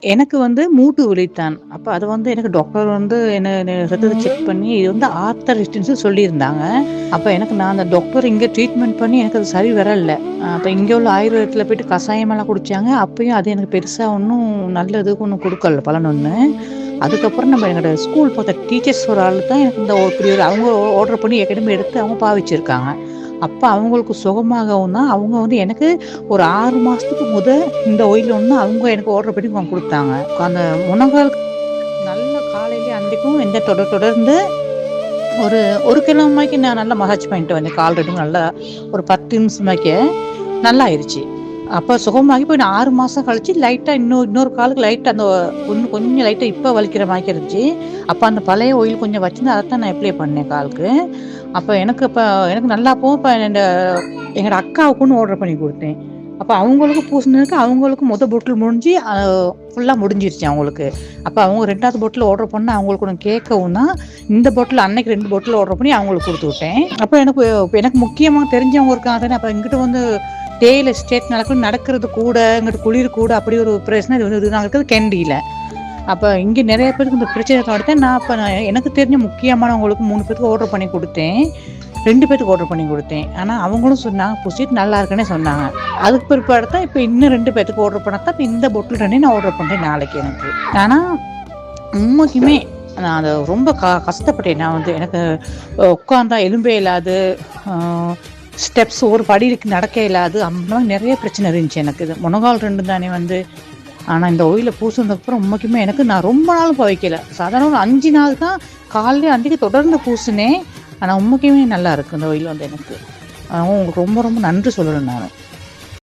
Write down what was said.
எனக்கு மூட்டு வலித்தான். அப்ப அது எனக்கு டாக்டர் என்ன ரத்தத்த செக் பண்ணி, இது ஆர்த்தரைட்டிஸ்ன்னு சொல்லியிருந்தாங்க. அப்ப நான் அந்த டாக்டர் இங்க ட்ரீட்மெண்ட் பண்ணி எனக்கு அது சரி வரல. அப்ப இங்க உள்ள ஆயுர்வேதத்துல போயிட்டு கசாயமெல்லாம் குடிச்சாங்க. அப்பயும் அது எனக்கு பெருசா ஒண்ணும் நல்லது ஒண்ணும் குடுக்கல பலன் ஒண்ணு. அதுக்கப்புறம் நம்ம எங்களோட ஸ்கூல் பார்த்த டீச்சர்ஸ் ஒரு ஆள் தான் எனக்கு இந்த இப்படி ஒரு அவங்க ஆர்டர் பண்ணி ஏற்கனவே எடுத்து அவங்க பாவிச்சிருக்காங்க. அப்ப அவங்களுக்கு சுகமாகவும் தான் அவங்க எனக்கு ஒரு 6 மாசத்துக்கு இந்த ஆயில் ஒண்ணு அவங்க எனக்கு ஆர்டர் பண்ணி குடுத்தாங்க. அந்த முழங்கால் நல்ல காலையிலயே அன்றைக்கும் எந்த தொடர்ந்து ஒரு 1 கிலோமைக்கு நான் நல்லா மசாஜ் பண்ணிட்டு வந்தேன். கால் 2 நல்லா ஒரு 10 நிமிஷமாக்கே நல்லாயிருச்சு. அப்ப சுகமாகி போய் நான் 6 மாசம் கழிச்சு லைட்டா இன்னொரு காலுக்கு லைட்டா அந்த கொஞ்சம் லைட்டா இப்ப வலிக்கிற மாதிரி இருந்துச்சு. அப்ப அந்த பழைய ஆயில் கொஞ்சம் வச்சிருந்து அதைத்தான் நான் அப்ளை பண்ணேன் காலுக்கு. அப்ப எனக்கு நல்லா இப்ப எங்க அக்காவுக்கு ஒண்ணு ஆர்டர் பண்ணி குடுத்தேன். அப்ப அவங்களுக்கு பூசினதுக்கு அவங்களுக்கு பாட்டில் முடிஞ்சு ஃபுல்லா முடிஞ்சிருச்சு அவங்களுக்கு. அப்ப அவங்க 2வது பாட்டில் ஆர்டர் பண்ணா அவங்களுக்கு ஒண்ணு கேட்கவும் தான் இந்த பாட்டில் அன்னைக்கு 2 பாட்டில் ஆர்டர் பண்ணி அவங்களுக்கு குடுத்து விட்டேன். அப்ப எனக்கு முக்கியமா தெரிஞ்சவங்க இருக்காங்க தானே. அப்ப என்கிட்ட டேல ஸ்டேட் நடக்கிறது கூட, இங்கிட்டு குளிர் கூட அப்படி ஒரு பிரச்சனை இது நாங்க இருக்கிறது கேண்டியில. அப்ப இங்க நிறைய பேருக்கு இந்த பிரச்சனை காட்டுத்தேன். நான் எனக்கு தெரிஞ்ச முக்கியமானவங்களுக்கு 3 பேருக்கு ஆர்டர் பண்ணி குடுத்தேன். 2 பேத்துக்கு ஆர்டர் பண்ணி குடுத்தேன். ஆனா அவங்களும் சொன்னாங்க புசிட் நல்லா இருக்குன்னே சொன்னாங்க. அதுக்கு பிற்பாடு தான் இப்ப இன்னும் 2 பேத்துக்கு ஆர்டர் பண்ணாதான் இப்ப இந்த பாட்டில் 2 நான் ஆர்டர் பண்றேன் நாளைக்கு எனக்கு. ஆனா உண்மைக்குமே நான் அத ரொம்ப கஷ்டப்பட்டேன். நான் எனக்கு உட்கார்ந்தா எலும்பே இல்லாது, ஸ்டெப்ஸ் ஒரு படிக்கு நடக்க இல்லாது, அந்த நிறைய பிரச்சனை இருந்துச்சு எனக்கு. இது முழங்கால் 2 தானே ஆனா இந்த ஆயில பூசுனதுக்கு அப்புறம் உண்மைக்குமே நான் ரொம்ப நாள் துவைக்கல. சாதாரண ஒரு 5 நாள் தான் காலையில அன்றைக்கு தொடர்ந்து பூசினேன். ஆனா உண்மைக்குமே நல்லா இருக்கு இந்த ஆயில் எனக்கு. உங்களுக்கு ரொம்ப ரொம்ப நன்றி சொல்லணும் நானு.